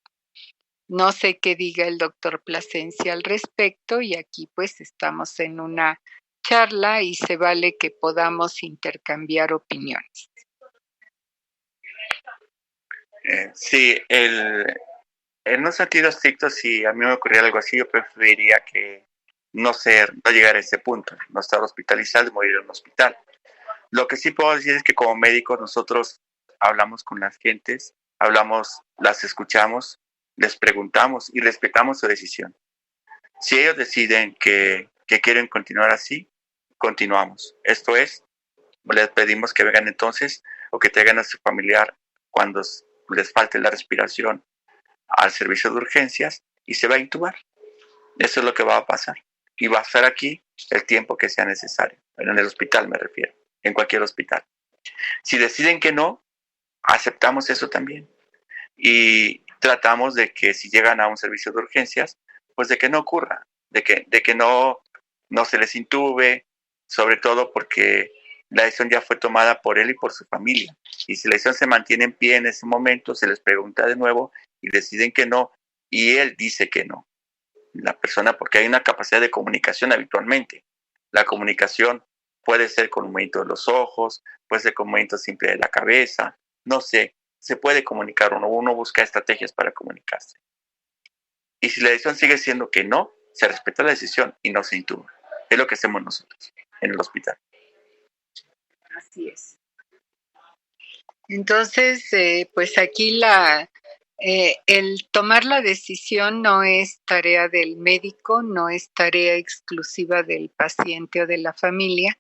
No sé qué diga el doctor Plasencia al respecto y aquí pues estamos en una charla y se vale que podamos intercambiar opiniones. Sí, en un sentido estricto, si a mí me ocurriera algo así, yo preferiría que no llegar a ese punto, no estar hospitalizado y morir en un hospital. Lo que sí puedo decir es que como médicos nosotros hablamos con las gentes, las escuchamos, les preguntamos y respetamos su decisión. Si ellos deciden que quieren continuar así, continuamos. Esto es, les pedimos que vengan entonces o que traigan a su familiar cuando les falte la respiración al servicio de urgencias y se va a intubar. Eso es lo que va a pasar. Y va a estar aquí el tiempo que sea necesario. En el hospital me refiero, en cualquier hospital. Si deciden que no, aceptamos eso también. Y tratamos de que si llegan a un servicio de urgencias, pues de que no ocurra, de que no se les intube, sobre todo porque la decisión ya fue tomada por él y por su familia. Y si la decisión se mantiene en pie en ese momento, se les pregunta de nuevo y deciden que no, y él dice que no. La persona, porque hay una capacidad de comunicación habitualmente. La comunicación puede ser con un movimiento de los ojos, puede ser con un movimiento simple de la cabeza, no sé, se puede comunicar uno busca estrategias para comunicarse. Y si la decisión sigue siendo que no, se respeta la decisión y no se intuba. Es lo que hacemos nosotros en el hospital. Así es. Entonces, pues aquí el tomar la decisión no es tarea del médico, no es tarea exclusiva del paciente o de la familia,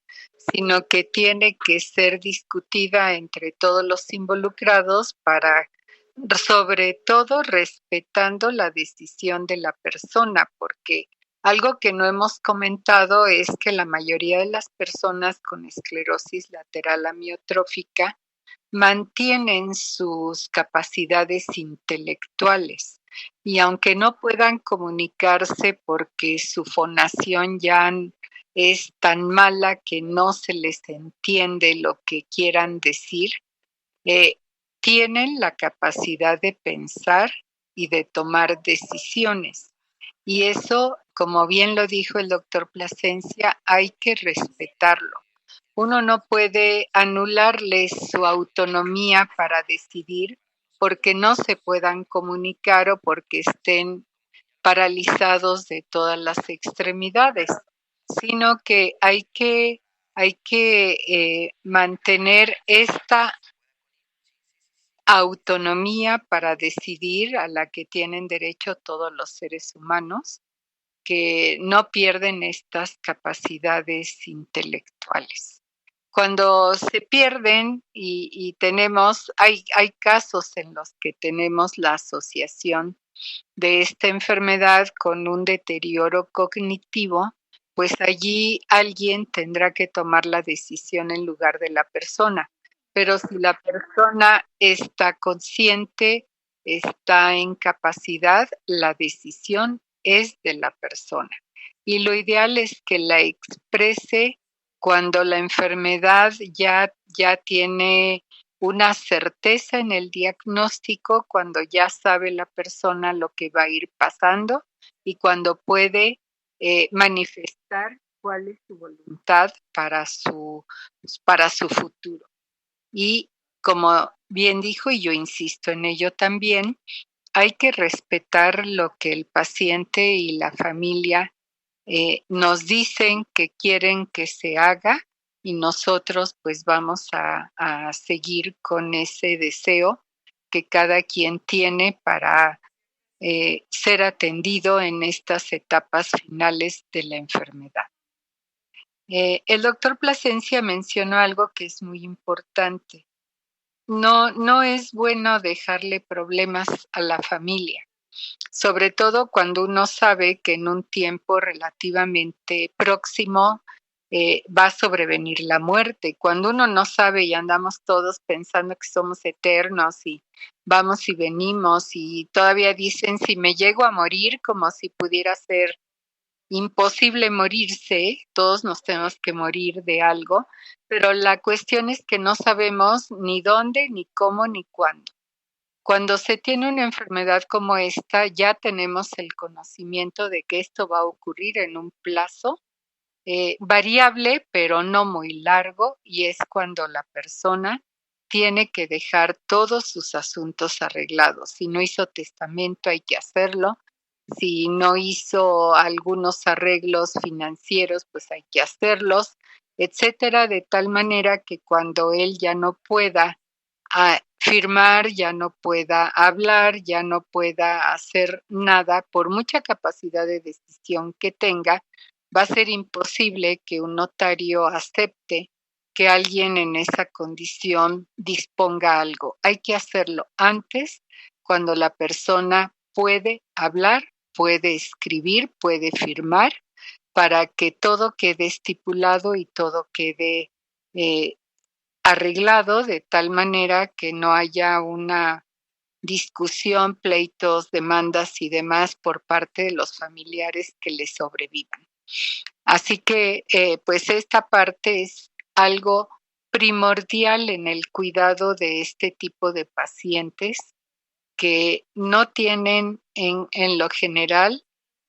sino que tiene que ser discutida entre todos los involucrados para, sobre todo, respetando la decisión de la persona, porque algo que no hemos comentado es que la mayoría de las personas con esclerosis lateral amiotrófica mantienen sus capacidades intelectuales y aunque no puedan comunicarse porque su fonación ya es tan mala que no se les entiende lo que quieran decir, tienen la capacidad de pensar y de tomar decisiones. Y eso, como bien lo dijo el doctor Plasencia, hay que respetarlo. Uno no puede anularles su autonomía para decidir porque no se puedan comunicar o porque estén paralizados de todas las extremidades, sino que hay que mantener esta autonomía para decidir a la que tienen derecho todos los seres humanos, que no pierden estas capacidades intelectuales. Cuando se pierden y tenemos, hay casos en los que tenemos la asociación de esta enfermedad con un deterioro cognitivo, pues allí alguien tendrá que tomar la decisión en lugar de la persona. Pero si la persona está consciente, está en capacidad, la decisión es de la persona. Y lo ideal es que la exprese cuando la enfermedad ya tiene una certeza en el diagnóstico, cuando ya sabe la persona lo que va a ir pasando y cuando puede manifestar cuál es su voluntad para su futuro. Y como bien dijo, y yo insisto en ello también, hay que respetar lo que el paciente y la familia nos dicen que quieren que se haga, y nosotros pues vamos a seguir con ese deseo que cada quien tiene para ser atendido en estas etapas finales de la enfermedad. El doctor Plasencia mencionó algo que es muy importante. No es bueno dejarle problemas a la familia, sobre todo cuando uno sabe que en un tiempo relativamente próximo va a sobrevenir la muerte. Cuando uno no sabe y andamos todos pensando que somos eternos y vamos y venimos y todavía dicen si me llego a morir, como si pudiera ser imposible morirse, todos nos tenemos que morir de algo, pero la cuestión es que no sabemos ni dónde, ni cómo, ni cuándo. Cuando se tiene una enfermedad como esta, ya tenemos el conocimiento de que esto va a ocurrir en un plazo variable, pero no muy largo, y es cuando la persona tiene que dejar todos sus asuntos arreglados. Si no hizo testamento, hay que hacerlo. Si no hizo algunos arreglos financieros, pues hay que hacerlos, etcétera, de tal manera que cuando él ya no pueda firmar, ya no pueda hablar, ya no pueda hacer nada, por mucha capacidad de decisión que tenga, va a ser imposible que un notario acepte que alguien en esa condición disponga algo. Hay que hacerlo antes, cuando la persona puede hablar, puede escribir, puede firmar, para que todo quede estipulado y todo quede arreglado de tal manera que no haya una discusión, pleitos, demandas y demás por parte de los familiares que le sobrevivan. Así que, pues esta parte es algo primordial en el cuidado de este tipo de pacientes que no tienen en lo general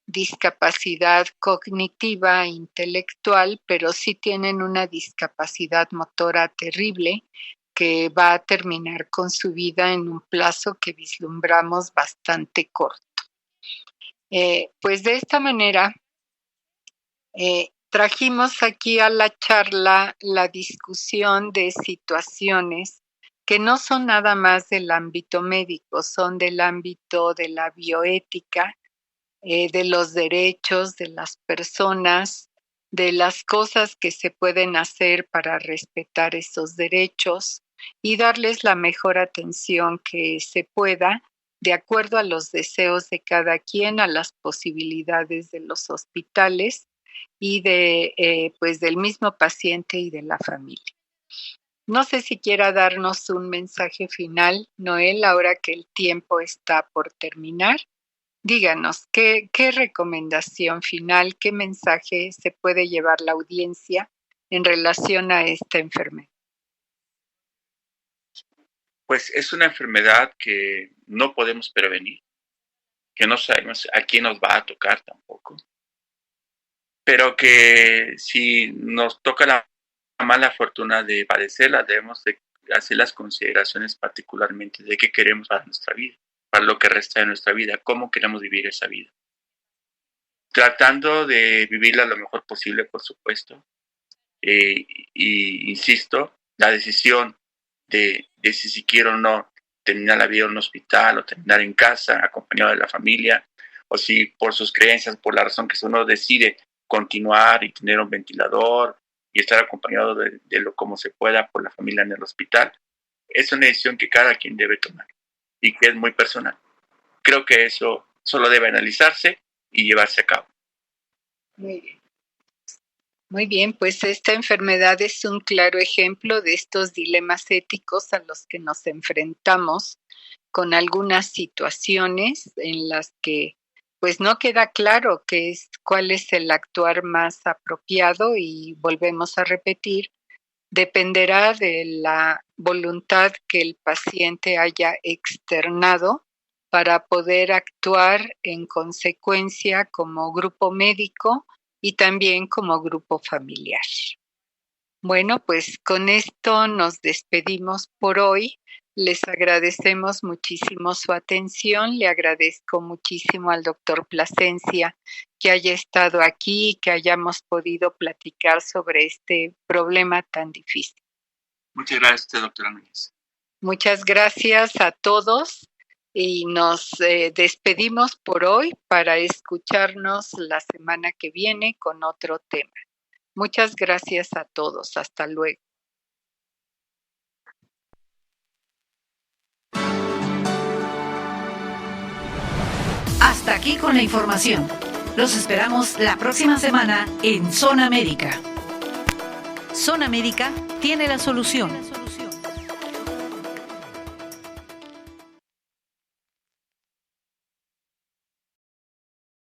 discapacidad cognitiva e intelectual, pero sí tienen una discapacidad motora terrible que va a terminar con su vida en un plazo que vislumbramos bastante corto. Pues de esta manera trajimos aquí a la charla la discusión de situaciones que no son nada más del ámbito médico, son del ámbito de la bioética, de los derechos de las personas, de las cosas que se pueden hacer para respetar esos derechos y darles la mejor atención que se pueda de acuerdo a los deseos de cada quien, a las posibilidades de los hospitales y pues del mismo paciente y de la familia. No sé si quiera darnos un mensaje final, Noel, ahora que el tiempo está por terminar. Díganos, ¿qué recomendación final, qué mensaje se puede llevar la audiencia en relación a esta enfermedad? Pues es una enfermedad que no podemos prevenir, que no sabemos a quién nos va a tocar tampoco, pero que si nos toca la mala fortuna de padecerla, debemos de hacer las consideraciones particularmente de qué queremos para nuestra vida, para lo que resta de nuestra vida, cómo queremos vivir esa vida. Tratando de vivirla lo mejor posible, por supuesto. Y insisto, la decisión de si quiero o no terminar la vida en un hospital o terminar en casa, acompañado de la familia, o si por sus creencias, por la razón que uno decide continuar y tener un ventilador y estar acompañado de lo como se pueda por la familia en el hospital, es una decisión que cada quien debe tomar y que es muy personal. Creo que eso solo debe analizarse y llevarse a cabo. Muy bien. Muy bien, pues esta enfermedad es un claro ejemplo de estos dilemas éticos a los que nos enfrentamos con algunas situaciones en las que pues no queda claro cuál es el actuar más apropiado, y volvemos a repetir, dependerá de la voluntad que el paciente haya externado para poder actuar en consecuencia como grupo médico y también como grupo familiar. Bueno, pues con esto nos despedimos por hoy. Les agradecemos muchísimo su atención. Le agradezco muchísimo al doctor Plasencia que haya estado aquí y que hayamos podido platicar sobre este problema tan difícil. Muchas gracias, doctora Núñez. Muchas gracias a todos y nos despedimos por hoy para escucharnos la semana que viene con otro tema. Muchas gracias a todos. Hasta luego. Hasta aquí con la información. Los esperamos la próxima semana en Zona Médica. Zona Médica tiene la solución.